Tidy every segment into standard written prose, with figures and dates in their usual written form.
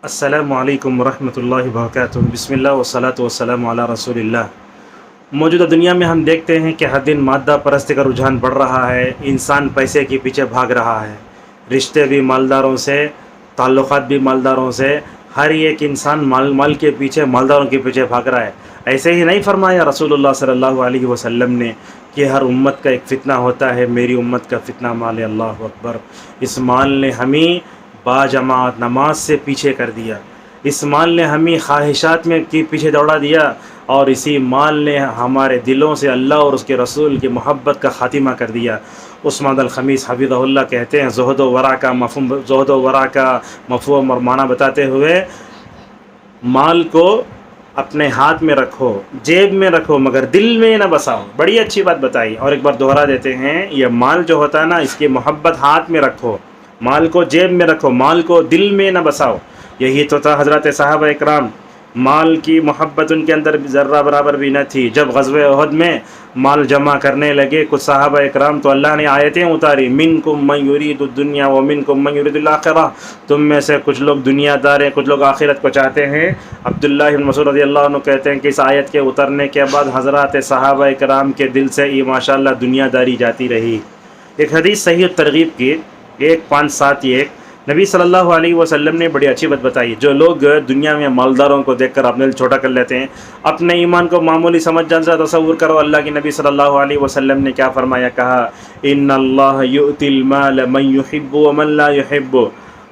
السلام علیکم ورحمۃ اللہ وبرکاتہ۔ بسم اللہ والصلاۃ والسلام علی رسول اللہ۔ موجودہ دنیا میں ہم دیکھتے ہیں کہ ہر دن مادہ پرستی کا رجحان بڑھ رہا ہے، انسان پیسے کے پیچھے بھاگ رہا ہے، رشتے بھی مالداروں سے، تعلقات بھی مالداروں سے، ہر ایک انسان مال کے پیچھے، مالداروں کے پیچھے بھاگ رہا ہے۔ ایسے ہی نہیں فرمایا رسول اللہ صلی اللہ علیہ وسلم نے کہ ہر امت کا ایک فتنہ ہوتا ہے، میری امت کا فتنہ مال ہے۔ اللہ اکبر۔ اس مال نے ہمیں باجماعت نماز سے پیچھے کر دیا، اس مال نے ہمیں خواہشات میں کی پیچھے دوڑا دیا، اور اسی مال نے ہمارے دلوں سے اللہ اور اس کے رسول کی محبت کا خاتمہ کر دیا۔ عثمان الخمیس حفظہ اللہ کہتے ہیں، زہد و ورع کا مفہوم اور معنی بتاتے ہوئے، مال کو اپنے ہاتھ میں رکھو، جیب میں رکھو، مگر دل میں نہ بساؤ۔ بڑی اچھی بات بتائی، اور ایک بار دوہرا دیتے ہیں، یہ مال جو ہوتا ہے نا، اس کی محبت ہاتھ میں رکھو، مال کو جیب میں رکھو، مال کو دل میں نہ بساؤ۔ یہی تو تھا حضرت صحابہ اکرام، مال کی محبت ان کے اندر ذرہ برابر بھی نہ تھی۔ جب غزوہ احد میں مال جمع کرنے لگے کچھ صحابہ اکرام، تو اللہ نے آیتیں اتاری، منکم من یرید الدنیا ومنکم من یرید الآخرہ، تم میں سے کچھ لوگ دنیا دار ہیں، کچھ لوگ آخرت کو چاہتے ہیں۔ عبداللہ بن مسعود رضی اللہ عنہ کہتے ہیں کہ اس آیت کے اترنے کے بعد حضرات صحابہ اکرام کے دل سے یہ ماشاءاللہ دنیا داری جاتی رہی۔ ایک حدیث صحیح ترغیب کی 1571، نبی صلی اللہ علیہ وسلم نے بڑی اچھی بات بتائی، جو لوگ دنیا میں مالداروں کو دیکھ کر اپنے دل چھوٹا کر لیتے ہیں، اپنے ایمان کو معمولی سمجھ جان سے تصور کرو، اللہ کے نبی صلی اللہ علیہ وسلم نے کیا فرمایا، کہا ان اللہ یؤتی المال من یحب ومن لا یحب،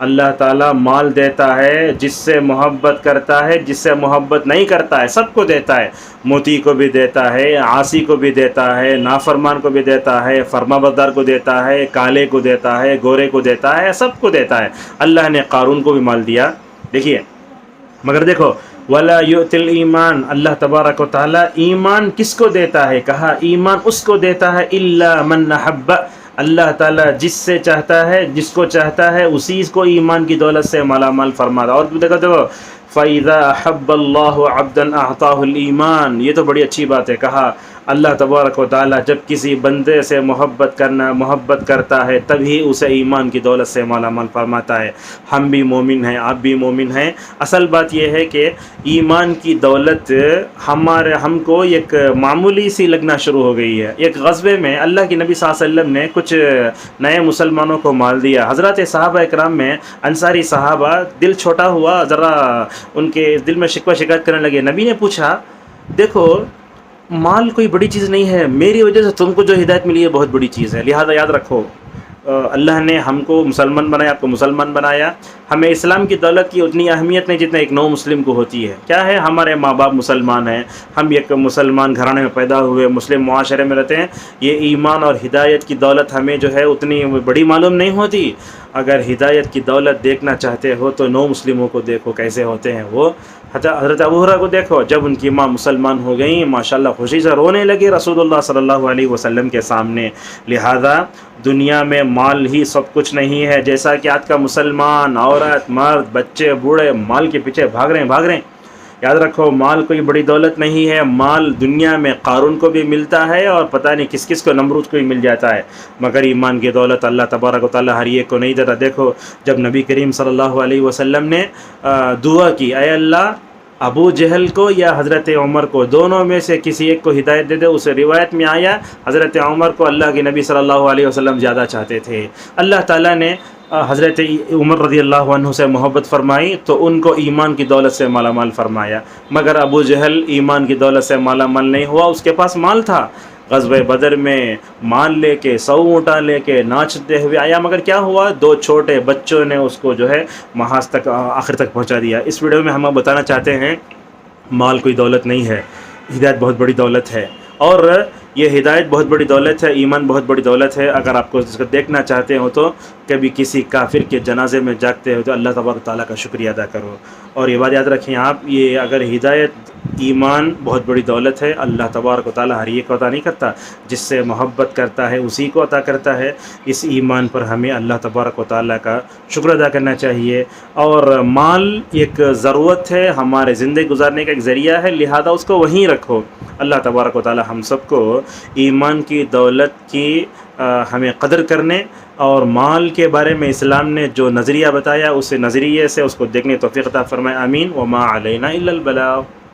اللہ تعالیٰ مال دیتا ہے جس سے محبت کرتا ہے، جس سے محبت نہیں کرتا ہے، سب کو دیتا ہے، موتی کو بھی دیتا ہے، عاصی کو بھی دیتا ہے، نافرمان کو بھی دیتا ہے، فرما بردار کو دیتا ہے، کالے کو دیتا ہے، گورے کو دیتا ہے، سب کو دیتا ہے۔ اللہ نے قارون کو بھی مال دیا، دیکھیے، مگر دیکھو وَلَا يُؤْتِ الْإِيمَانَ، اللہ تبارک و تعالیٰ ایمان کس کو دیتا ہے، کہا ایمان اس کو دیتا ہے إِلَّا مَنْ نَحَبَّ، اللہ تعالیٰ جس سے چاہتا ہے، جس کو چاہتا ہے اسی کو ایمان کی دولت سے مالا مال فرماتا۔ اور دیکھو فَإِذَا أَحَبَّ اللَّهُ عَبْدًا أَعْطَاهُ الْإِيمَانَ، یہ تو بڑی اچھی بات ہے، کہا اللہ تبارک و تعالیٰ جب کسی بندے سے محبت کرتا ہے تبھی اسے ایمان کی دولت سے مالا مال فرماتا ہے۔ ہم بھی مومن ہیں، آپ بھی مومن ہیں، اصل بات یہ ہے کہ ایمان کی دولت ہم کو ایک معمولی سی لگنا شروع ہو گئی ہے۔ ایک غزوے میں اللہ کے نبی صلی اللہ علیہ وسلم نے کچھ نئے مسلمانوں کو مال دیا، حضرات صحابہ اکرام میں انصاری صحابہ دل چھوٹا ہوا، ذرا ان کے دل میں شکوہ شکایت کرنے لگے۔ نبی نے پوچھا، دیکھو مال کوئی بڑی چیز نہیں ہے، میری وجہ سے تم کو جو ہدایت ملی ہے بہت بڑی چیز ہے، لہذا یاد رکھو اللہ نے ہم کو مسلمان بنایا، آپ کو مسلمان بنایا، ہمیں اسلام کی دولت کی اتنی اہمیت نہیں جتنا ایک نو مسلم کو ہوتی ہے۔ کیا ہے، ہمارے ماں باپ مسلمان ہیں، ہم ایک مسلمان گھرانے میں پیدا ہوئے، مسلم معاشرے میں رہتے ہیں، یہ ایمان اور ہدایت کی دولت ہمیں جو ہے اتنی بڑی معلوم نہیں ہوتی۔ اگر ہدایت کی دولت دیکھنا چاہتے ہو تو نو مسلموں کو دیکھو کیسے ہوتے ہیں وہ۔ حضرت ابو ہریرہ کو دیکھو، جب ان کی ماں مسلمان ہو گئیں ماشاءاللہ خوشی سے رونے لگے رسول اللہ صلی اللہ علیہ وسلم کے سامنے۔ لہذا دنیا میں مال ہی سب کچھ نہیں ہے، جیسا کہ آج کا مسلمان، عورت، مرد، بچے، بوڑھے مال کے پیچھے بھاگ رہے ہیں۔ یاد رکھو مال کوئی بڑی دولت نہیں ہے، مال دنیا میں قارون کو بھی ملتا ہے اور پتہ نہیں کس کس کو، نمرود کو بھی مل جاتا ہے، مگر ایمان کی دولت اللہ تبارک و تعالیٰ ہر ایک کو نہیں دیتا۔ دیکھو جب نبی کریم صلی اللہ علیہ وسلم نے دعا کی، اے اللہ ابو جہل کو یا حضرت عمر کو، دونوں میں سے کسی ایک کو ہدایت دے دے، اس روایت میں آیا حضرت عمر کو اللہ کے نبی صلی اللہ علیہ وسلم زیادہ چاہتے تھے۔ اللہ تعالیٰ نے حضرت عمر رضی اللہ عنہ سے محبت فرمائی تو ان کو ایمان کی دولت سے مالا مال فرمایا، مگر ابو جہل ایمان کی دولت سے مالا مال نہیں ہوا، اس کے پاس مال تھا، غزوہ بدر میں مال لے کے 100 اونٹاں لے کے ناچتے ہوئے آیا، مگر کیا ہوا، 2 چھوٹے بچوں نے اس کو جو ہے محاذ تک، آخر تک پہنچا دیا۔ اس ویڈیو میں ہم بتانا چاہتے ہیں مال کوئی دولت نہیں ہے، ہدایت بہت بڑی دولت ہے، اور یہ ہدایت بہت بڑی دولت ہے، ایمان بہت بڑی دولت ہے۔ اگر آپ کو اس کو دیکھنا چاہتے ہو تو کبھی کسی کافر کے جنازے میں جاگتے ہو تو اللہ تبارک تعالیٰ کا شکریہ ادا کرو، اور یہ بات یاد رکھیں آپ، یہ اگر ہدایت ایمان بہت بڑی دولت ہے، اللہ تبارک و تعالیٰ ہر ایک کو عطا نہیں کرتا، جس سے محبت کرتا ہے اسی کو عطا کرتا ہے۔ اس ایمان پر ہمیں اللہ تبارک و تعالیٰ کا شکر ادا کرنا چاہیے، اور مال ایک ضرورت ہے، ہمارے زندگی گزارنے کا ایک ذریعہ ہے، لہذا اس کو وہیں رکھو۔ اللہ تبارک و تعالیٰ ہم سب کو ایمان کی دولت کی ہمیں قدر کرنے اور مال کے بارے میں اسلام نے جو نظریہ بتایا اس نظریے سے اس کو دیکھنے توفیق عطا فرمائے، آمین۔ وما علینا الا البلاغ۔